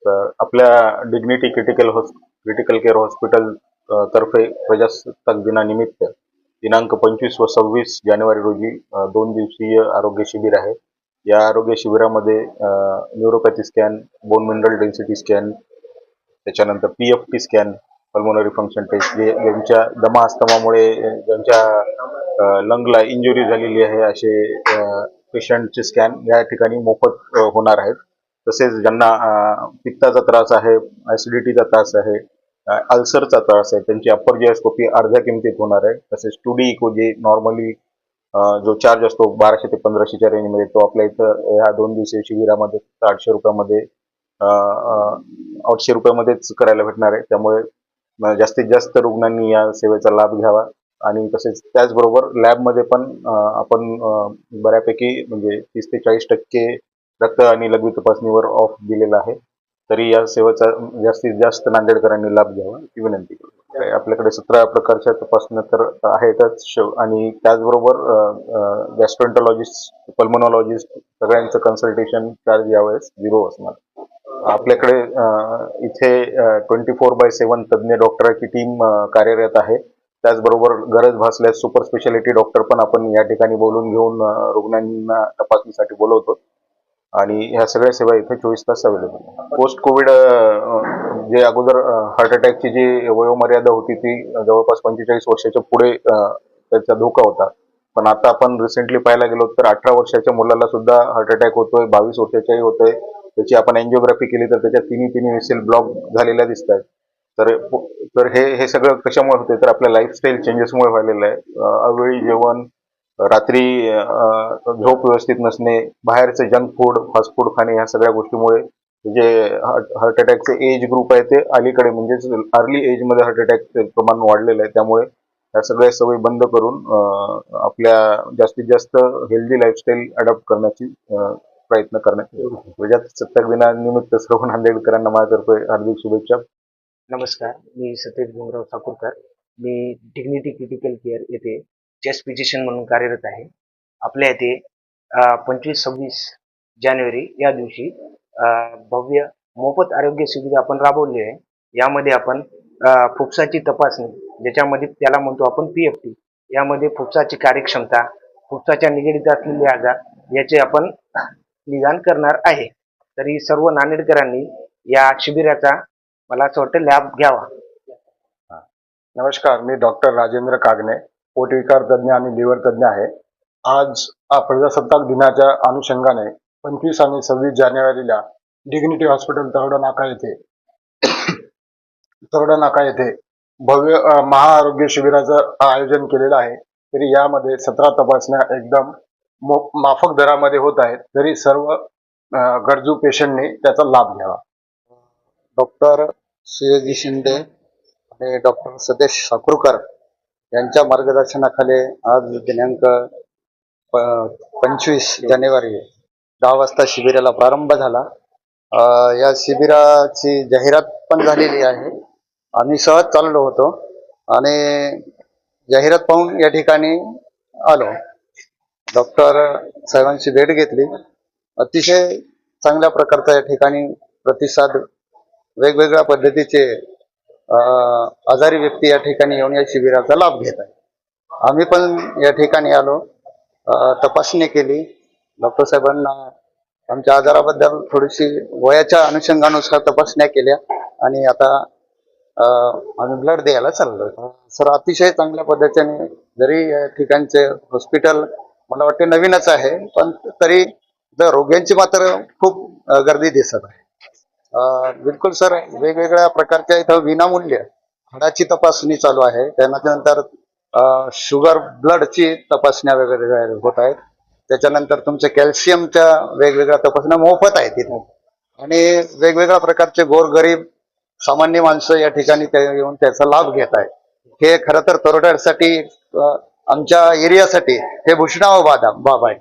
तर आपल्या dignity critical care hospital तर्फे प्रजासत्ताक दिनानिमित्त दिनांक 25 व 26 जानेवारी रोजी 2 दिवसीय आरोग्य शिबिर आहे. या आरोग्य शिबिरामध्ये neuropathy scan, bone mineral density scan, त्याच्यानंतर PFT scan, pulmonary function test, ज्यांच्या दमा अस्थमामुळे ज्यांच्या लंगला इंजुरी झालेली आहे असे पेशंटचे स्कॅन या ठिकाणी मोफत होणार आहेत. तसेच ज्यांना पित्ताचा त्रास आहे, ऍसिडिटीचा त्रास आहे, अल्सरचा त्रास आहे, त्यांची अप्पर जिओस्कोपी अर्ध्या किमतीत होणार आहे. तसेच 2D इको जे नॉर्मली जो चार्ज असतो 1200 ते 1500च्या रेंजमध्ये, तो आपल्या इथं ह्या 2 दिवसीय शिबिरामध्ये 800 रुपयामध्ये 800 रुपयामध्येच करायला भेटणार आहे. त्यामुळे जास्तीत जास्त रुग्णांनी या सेवेचा लाभ घ्यावा. आणि तसेच त्याचबरोबर लॅबमध्ये पण आपण बऱ्यापैकी म्हणजे 30 ते 40% रक्त आणि लघवी तपासणीवर ऑफ दिलेला आहे. तरी या सेवेचा जास्तीत जास्त नांदेडकरांनी लाभ घ्यावा ही विनंती करतो. आपल्याकडे 17 प्रकारच्या तपासण्या तर आहेतच आणि त्याचबरोबर गॅस्ट्रोएंटरॉलॉजिस्ट, पल्मोनॉलॉजिस्ट सगळ्यांचं कन्सल्टेशन चार्ज यावेळेस 0 असणार. आपल्याकडे इथे 24/7 तज्ज्ञ डॉक्टरांची टीम कार्यरत आहे. त्याचबरोबर गरज भासल्यास सुपर स्पेशालिटी डॉक्टर पण आपण या ठिकाणी बोलून घेऊन रुग्णांना तपासणीसाठी बोलवतो आणि ह्या सगळ्या सेवा इथे 24 तास अवेलेबल आहे. पोस्ट कोविड जे अगोदर हार्ट अटॅकची जी वयोमर्यादा होती ती जवळपास 45 वर्षाच्या पुढे त्याचा धोका होता. पण आता आपण रिसेंटली पाहायला गेलो तर 18 वर्षाच्या मुलाला सुद्धा हार्ट अटॅक होतोय, 22 वर्षाच्याही होतोय. त्याची आपण एंजिओग्राफी केली तर त्याच्या तिन्ही वेसल ब्लॉक झालेल्या दिसत आहेत. तर हे सगळं कशामुळे होते तर आपल्या लाईफस्टाईल चेंजेसमुळे व्हायलेलं आहे. अवेळी जेवण, रात्री झोप व्यवस्थित नसणे, बाहेरचे जंक फूड, फास्ट फूड खाणे, ह्या सगळ्या गोष्टीमुळे जे हार्ट अटॅकचे एज ग्रुप आहे ते अलीकडे म्हणजेच अर्ली एज मध्ये हार्ट अटॅकचे प्रमाण वाढलेलं आहे. त्यामुळे या सगळ्या सवयी बंद करून आपल्या जास्तीत जास्त हेल्दी लाईफस्टाईल अडॉप्ट करण्याची प्रयत्न करण्यात येईल. प्रजासत्ताक दिनानिमित्त सर्व नांदेडकरांना माझ्यातर्फे हार्दिक शुभेच्छा. नमस्कार, मी सतेज भीमराव ठाकूरकर. मी डिग्निटी क्रिटिकल केअर येथे चेस्ट फिजिशियन म्हणून कार्यरत आहे. आपल्या येथे 25-26 जानेवारी या दिवशी भव्य मोफत आरोग्य शिबिर आपण राबवले आहे. यामध्ये आपण फुफ्साची तपासणी, ज्याच्यामध्ये त्याला म्हणतो आपण PFT, यामध्ये फुफ्साची कार्यक्षमता, फुफ्साच्या निगडीत असलेले आजार याचे आपण निदान करणार आहे. तरी सर्व नांदेडकरांनी या शिबिराचा मला असं वाटतं लाभ घ्यावा. नमस्कार, मी डॉक्टर राजेंद्र कागणे, पोटविकार तज्ज्ञ आणि लिव्हर तज्ज्ञ आहे. आज प्रजासत्ताक दिनाच्या अनुषंगाने 25 आणि 26 जानेवारीला डिग्निटी हॉस्पिटल तरोडा नाका येथे भव्य महाआरोग्य शिबिराचं आयोजन केलेलं आहे. तरी यामध्ये 17 तपासण्या एकदम माफक दरामध्ये होत आहेत. तरी सर्व गरजू पेशंटने त्याचा लाभ घ्यावा. डॉक्टर सुयोगी शिंदे आणि डॉक्टर सतेज साकुरकर यांच्या मार्गदर्शनाखाली आज दिनांक 25 जानेवारी 10 वाजता शिबिराला प्रारंभ झाला. या शिबिराची जाहिरात पण झालेली आहे. आम्ही सहज चाललो होतो आणि जाहिरात पाहून या ठिकाणी आलो. डॉक्टर साहेबांची भेट घेतली. अतिशय चांगल्या प्रकारचा या ठिकाणी प्रतिसाद, वेगवेगळ्या पद्धतीचे आजारी व्यक्ती या ठिकाणी येऊन या शिबिराचा लाभ घेत आहे. आम्ही पण या ठिकाणी आलो, तपासणी केली. डॉक्टर साहेबांना आमच्या आजाराबद्दल थोडीशी वयाच्या अनुषंगानुसार तपासण्या केल्या आणि आता आम्ही ब्लड द्यायला चाललो. सर, अतिशय चांगल्या पद्धतीने, जरी या ठिकाणचे हॉस्पिटल मला वाटते नवीनच आहे, पण तरी रोग्यांची मात्र खूप गर्दी दिसत आहे. बिलकुल सर, वेगवेगळ्या प्रकारच्या इथं विनामूल्य हाडाची तपासणी चालू आहे. त्यानंतर शुगर, ब्लडची तपासण्या वेगवेगळ्या होत आहेत. त्याच्यानंतर तुमच्या कॅल्शियमच्या वेगवेगळ्या तपासण्या मोफत आहेत तिथे. आणि वेगवेगळ्या प्रकारचे गोरगरीब सामान्य माणसं या ठिकाणी येऊन त्याचा लाभ घेत आहेत. हे खरं तर तरोड्यासाठी, आमच्या एरियासाठी हे भूषणावह बाब आहे.